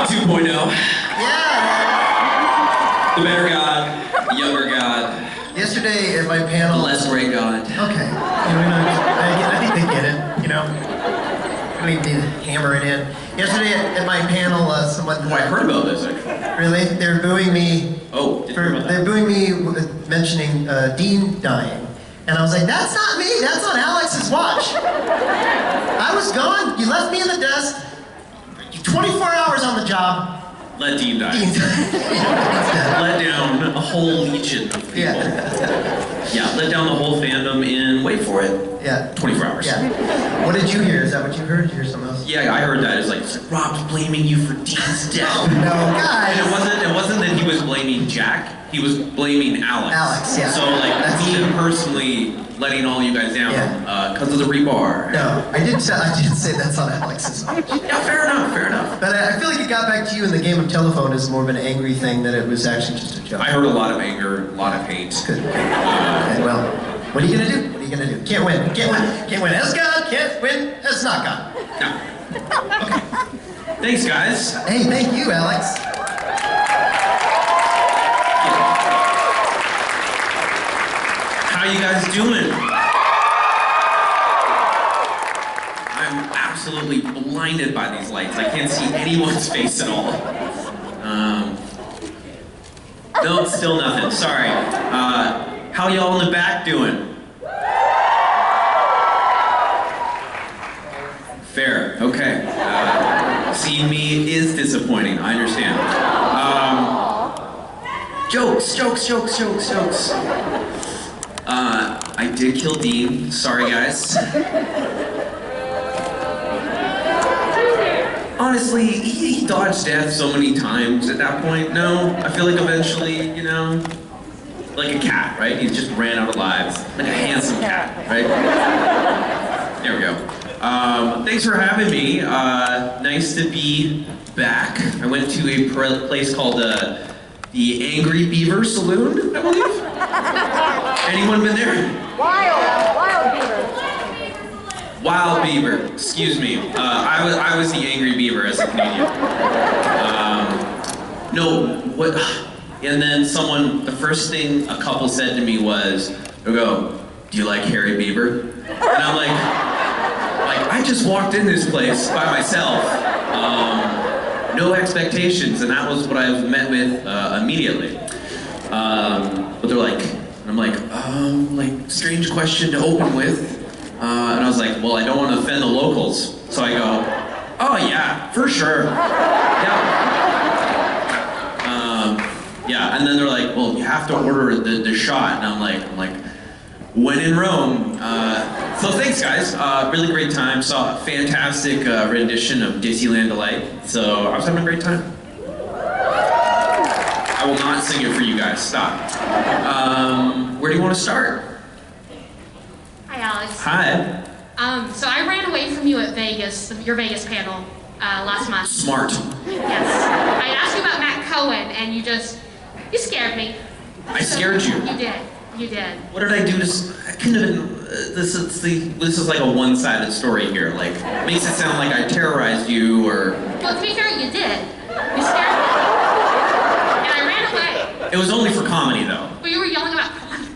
God 2.0. Yeah. The better God, the younger God. Yesterday at my panel. The less great God. Okay. I think they get it. You know. I don't even need to hammer it in. Yesterday at my panel, someone. Oh, I heard about this actually. Really? They're booing me. Oh, they're booing me mentioning Dean dying. And I was like, that's not me, that's on Alex's watch. I was gone, you left me in the desk, 24 hours on the job. Let Dean die. Dean's Let down a whole legion of people. Yeah, let down the whole fandom in, wait for it, 24 hours. Yeah. What did you hear? Is that what you heard? Did you hear something else? Yeah, I heard that. It's like, Rob's blaming you for Dean's death. Oh, no, guys. And it wasn't that he was blaming Jack, he was blaming Alex. Alex, yeah. So like, me personally letting all you guys down, because of the rebar. No, I did say that's on Alex's watch. Yeah, fair enough. But I feel like it got back to you in the game of telephone as more of an angry thing than it was actually just a joke. I heard a lot of anger, a lot of hate. Good. Okay, well, what are you gonna do? What are you gonna do? Can't win. Can't win as God, can't win as not God. No. Okay. Thanks, guys. Hey, thank you, Alex. How you guys doing? I'm absolutely blinded by these lights. I can't see anyone's face at all. No, still nothing. Sorry. How y'all in the back doing? Fair. Okay. Seeing me is disappointing. I understand. Jokes. I did kill Dean. Sorry, guys. Honestly, he dodged death so many times at that point. No, I feel like eventually, you know, like a cat, right? He just ran out of lives. Like a handsome cat, right? There we go. Thanks for having me. Nice to be back. I went to a place called the Angry Beaver Saloon, I believe. Anyone been there? Wild beaver. Wild beaver. Excuse me. I was the Angry Beaver as a Canadian. No. What? And then the first thing a couple said to me was, they go, "Do you like hairy beaver?" And I'm like, I just walked in this place by myself. No expectations, and that was what I was met with immediately. But they're like, and I'm like, strange question to open with. And I was like, well, I don't want to offend the locals. So I go, oh yeah, for sure. Yeah, and then they're like, well, you have to order the shot. And I'm like, when in Rome. So thanks, guys. Really great time. Saw a fantastic rendition of Dixieland Delight. So I was having a great time. I will not sing it for you guys. Stop. Where do you want to start? Hi, Alex. Hi. So I ran away from you at Vegas, your Vegas panel, last month. Smart. Yes. I asked you about Matt Cohen, and you scared me. I scared you. You did. What did I do to? I couldn't have been. This is like a one-sided story here. Like, makes it sound like I terrorized you or. Well, to be fair, you did. You scared me, and I ran away. It was only for comedy, though. Well, you were yelling about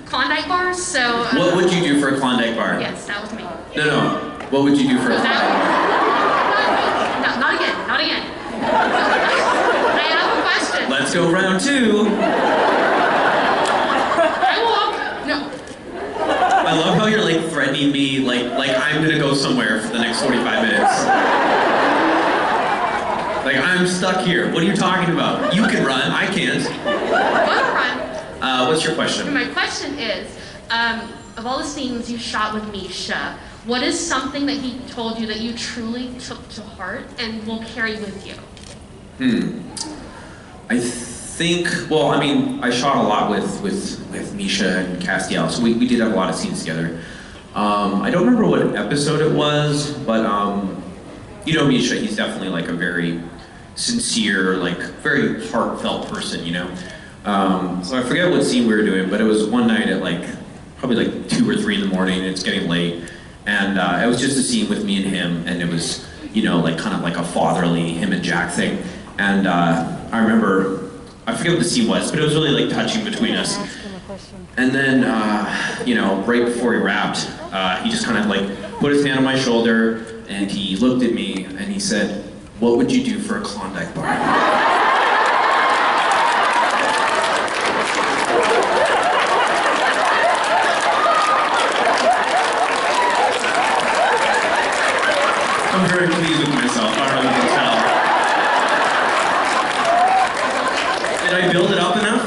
Klondike bars, so. What would you do for a Klondike bar? Yes, that was me. No. What would you do for a Klondike bar? No, not again. I have a question. Let's go round two. I love how you're like threatening me, like I'm gonna go somewhere for the next 45 minutes. Like I'm stuck here. What are you talking about? You can run, I can't. Wanna run? What's your question? My question is, of all the scenes you shot with Misha, what is something that he told you that you truly took to heart and will carry with you? I think, well, I mean, I shot a lot with Misha and Castiel, so we did have a lot of scenes together. I don't remember what episode it was, but you know Misha, he's definitely like a very sincere, like very heartfelt person, you know? So I forget what scene we were doing, but it was one night at like, probably like 2 or 3 in the morning, and it's getting late, and it was just a scene with me and him, and it was, you know, like kind of like a fatherly him and Jack thing. And I remember, I forget what the scene was, but it was really like touching between us. And then, you know, right before he wrapped, he just kind of like put his hand on my shoulder and he looked at me and he said, "What would you do for a Klondike bar?" I'm very pleased with myself. I don't know if you can tell. Did I build it up enough?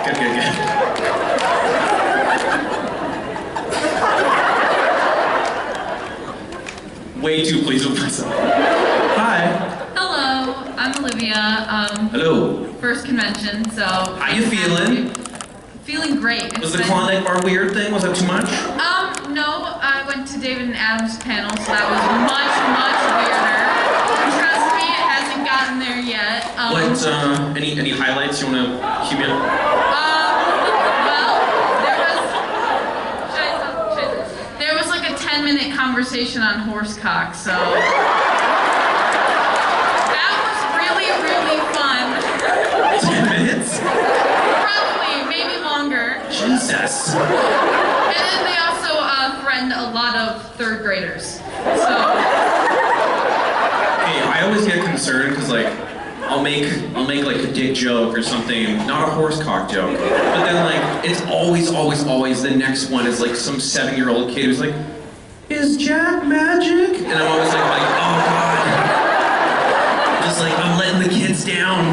Good. Way too pleased with myself. Hi. Hello, I'm Olivia. Hello. First convention, so. How you feeling? Feeling great. Was the Klondike bar weird thing? Was that too much? No, I went to David and Adam's panel, so that was much weirder. Trust me, it hasn't gotten there yet. What, any highlights you wanna cue me up? Well, there was like a 10-minute conversation on horsecock, so. That was really fun. 10 minutes? Probably, maybe longer. Jesus. And then they also threatened a lot of third graders. So. Hey, I always get concerned because like I'll make like a dick joke or something, not a horsecock joke, but then like it's always the next one is like some 7-year-old kid who's like, "Is Jack magic?" And I'm always like, oh god. Just like I'm letting the kids down,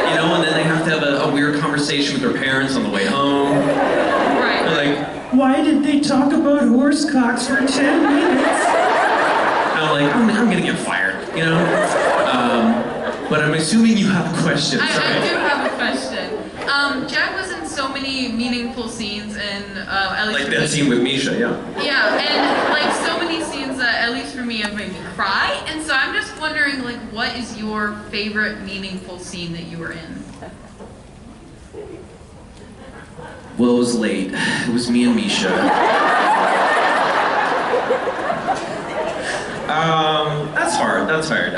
you know, and then they have to have a weird conversation with their parents on the way home. Right. They're like, "Why did they talk about horsecocks for 10 minutes?" And I'm like, I'm gonna get fired, you know? But I'm assuming you have a question. I do have a question. Jack was in so many meaningful scenes, and at least Like that scene with Misha, yeah. Yeah, and like so many scenes that, at least for me, have made me cry. And so I'm just wondering, like, what is your favorite meaningful scene that you were in? Well, it was late. It was me and Misha. That's hard.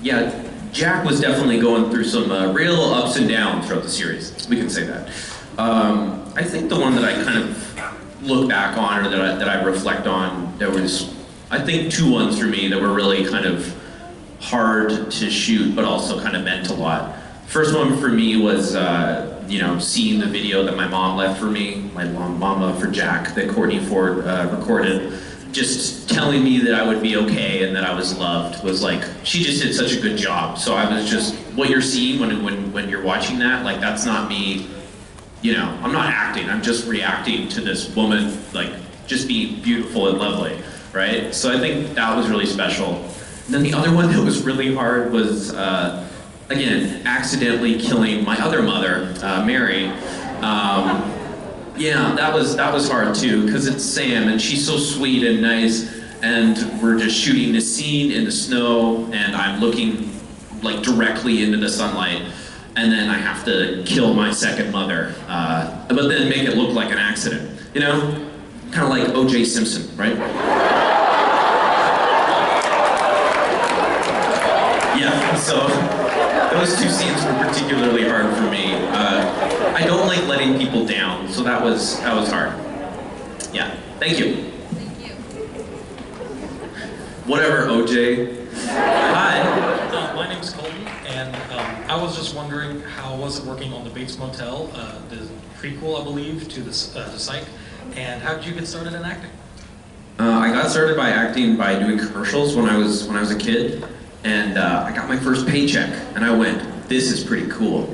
Yeah, Jack was definitely going through some real ups and downs throughout the series. We can say that. I think the one that I kind of look back on, or that I reflect on, there was, I think, 2 ones for me that were really kind of hard to shoot, but also kind of meant a lot. First one for me was, you know, seeing the video that my mom left for me, my mama for Jack, that Courtney Ford recorded, just telling me that I would be okay and that I was loved, was like, she just did such a good job. So I was just, what you're seeing when you're watching that, like, that's not me, you know, I'm not acting, I'm just reacting to this woman, like, just being beautiful and lovely, right? So I think that was really special. And then the other one that was really hard was, again, accidentally killing my other mother, Mary. Yeah, that was hard too, because it's Sam and she's so sweet and nice, and we're just shooting this scene in the snow and I'm looking like directly into the sunlight, and then I have to kill my second mother, but then make it look like an accident, you know? Kind of like O.J. Simpson, right? Yeah, so those 2 scenes were particularly hard for me. I don't like letting people down, so that was hard. Yeah, thank you. Thank you. Whatever, OJ. Hi. My name's Colton, and I was just wondering, how was it working on the Bates Motel, the prequel, I believe, to the Psych, and how did you get started in acting? I got started by acting by doing commercials when I was a kid, and I got my first paycheck, and I went, "This is pretty cool."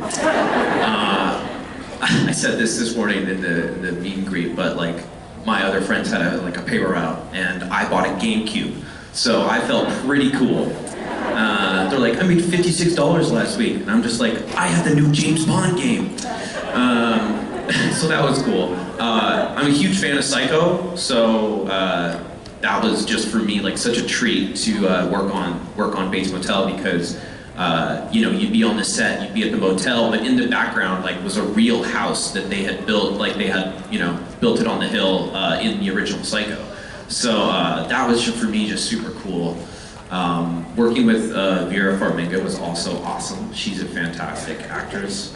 I said this morning in the meet and greet, but like my other friends had a paper route, and I bought a GameCube, so I felt pretty cool. They're like, "I made $56 last week," and I'm just like, "I had the new James Bond game." So that was cool. I'm a huge fan of Psycho, so that was just for me like such a treat to work on Bates Motel, because you know, you'd be on the set, you'd be at the motel, but in the background like was a real house that they had built, like they had, you know, built it on the hill in the original Psycho. So that was for me just super cool. Working with Vera Farmiga was also awesome. She's a fantastic actress.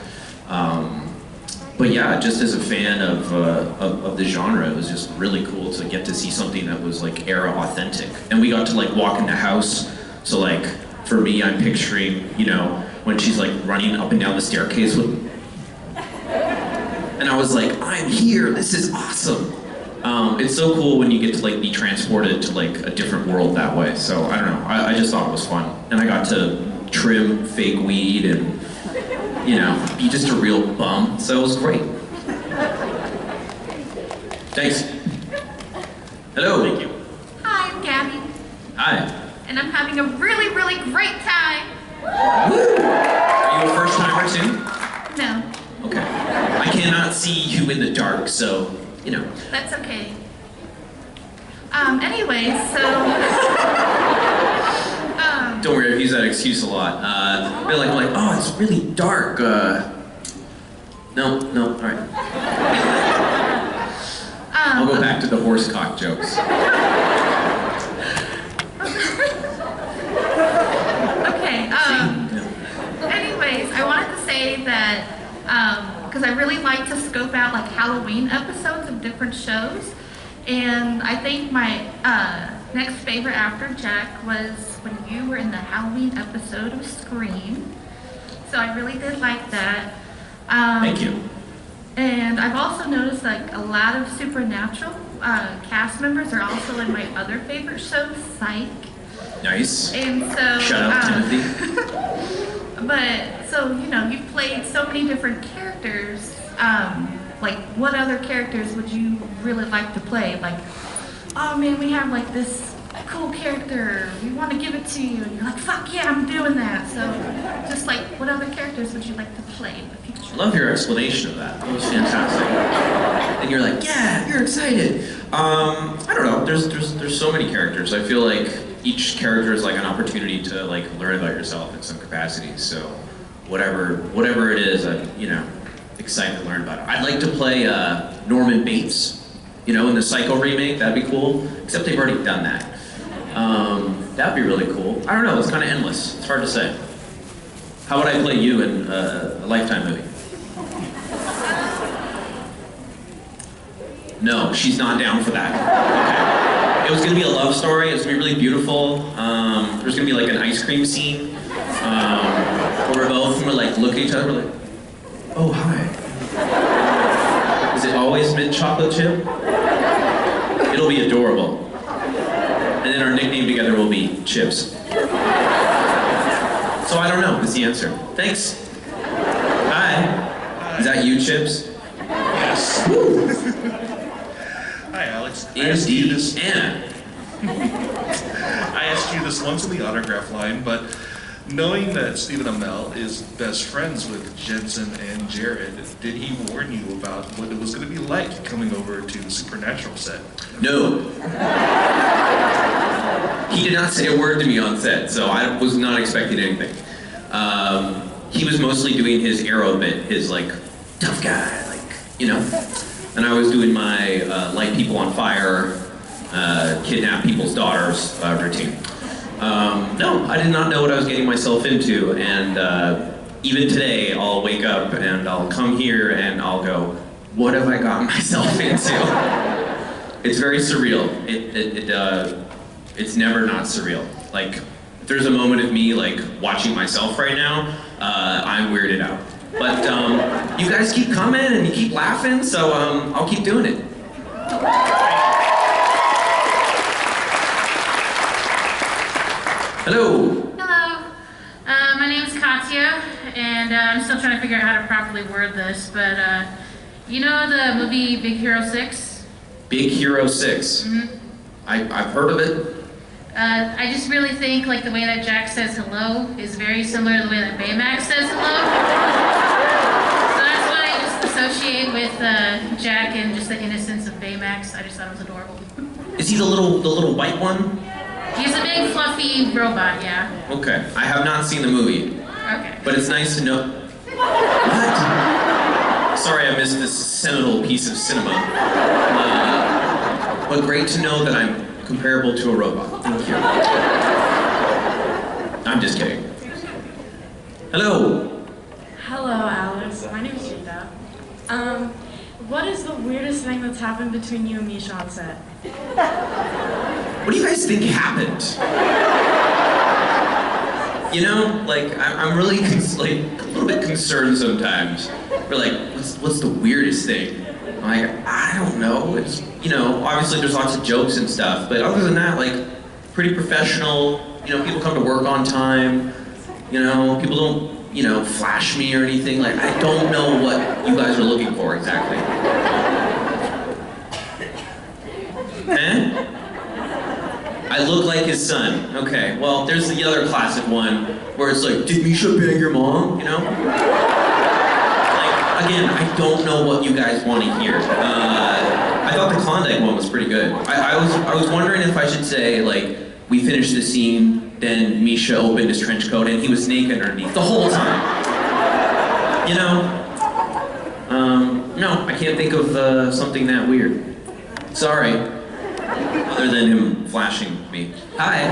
But yeah, just as a fan of the genre, it was just really cool to get to see something that was like era authentic. And we got to like walk in the house. So like for me, I'm picturing, you know, when she's like running up and down the staircase with, and I was like, I'm here. This is awesome. It's so cool when you get to like be transported to like a different world that way. So I don't know. I just thought it was fun, and I got to trim fake weed and, you know, be just a real bum, so it was great. Thanks. Hello. Thank you. Hi, I'm Gabby, Hi. and I'm having a really, really great time. Woo! Are you a first timer too? No, Okay. I cannot see you in the dark, so, you know. that's okay. Anyway, so... Don't worry, I've used that excuse a lot. They're like, oh, it's really dark. No, all right. I'll go back to the horse cock jokes. Okay, anyways, I wanted to say that, because I really like to scope out like Halloween episodes of different shows, and I think my next favorite after Jack was when you were in the Halloween episode of Scream. So I really did like that. Thank you. And I've also noticed like a lot of Supernatural cast members are also in my other favorite show, Psych. Nice. And so, Shout out Timothy. but so you know, you've played so many different characters. Like, what other characters would you really like to play? Like, oh man, we have like this cool character. We want to give it to you, and you're like, fuck yeah, I'm doing that. So, just like, what other characters would you like to play in the future? I love your explanation of that. That was fantastic. And you're like, yeah, you're excited. I don't know. There's so many characters. I feel like each character is like an opportunity to like learn about yourself in some capacity. So whatever it is, I'm, you know, excited to learn about it. I'd like to play Norman Bates, you know, in the Psycho remake. That'd be cool. Except they've already done that. That'd be really cool. I don't know. It's kind of endless. It's hard to say. How would I play you in a Lifetime movie? No, she's not down for that. Okay. It was gonna be a love story. It was gonna be really beautiful. There was gonna be like an ice cream scene where we're both gonna like look at each other. We're like, oh hi. Is it always mint chocolate chip? It'll be adorable. And then our nickname together will be Chips. So I don't know. Is the answer. Thanks. Hi. Is that you, Chips? Yes. Woo. Hi, Alex. I asked you this. Anna. I asked you this once in the autograph line, but knowing that Stephen Amell is best friends with Jensen and Jared, did he warn you about what it was going to be like coming over to the Supernatural set? No. He did not say a word to me on set, so I was not expecting anything. He was mostly doing his arrow bit, his like, tough guy, like, you know? And I was doing my light people on fire, kidnap people's daughters routine. No, I did not know what I was getting myself into, and even today I'll wake up and I'll come here and I'll go, what have I gotten myself into? It's very surreal. It's never not surreal. Like, if there's a moment of me like watching myself right now, I'm weirded out. But you guys keep coming and you keep laughing, so I'll keep doing it. Hello. Hello. My name is Katya, and I'm still trying to figure out how to properly word this, but you know the movie Big Hero 6? Big Hero 6. Mm-hmm. I've heard of it. I just really think like the way that Jack says hello is very similar to the way that Baymax says hello. So that's what I just associate with Jack and just the innocence of Baymax. I just thought it was adorable. Is he the little white one? He's a big fluffy robot, yeah. Okay, I have not seen the movie, Okay. but it's nice to know. What? Sorry, I missed this seminal piece of cinema. But great to know that I'm comparable to a robot. Thank you. I'm just kidding. Hello. Hello, Alex. My name is Jada. What is the weirdest thing that's happened between you and Misha on set? What do you guys think happened? You know, like, I'm really, like, a little bit concerned sometimes. We're like, what's the weirdest thing? I'm like, I don't know. It's, you know, obviously there's lots of jokes and stuff, but other than that, like, pretty professional. You know, people come to work on time. You know, people don't, you know, flash me or anything. Like, I don't know what you guys are looking for exactly. Eh? I look like his son. Okay, well, there's the other classic one where it's like, did Misha bang your mom? You know? Like, again, I don't know what you guys want to hear. I thought the Klondike one was pretty good. I was wondering if I should say, like, we finished the scene, then Misha opened his trench coat and he was naked underneath the whole time. You know? No, I can't think of something that weird. Sorry. Other than him flashing me. Hi.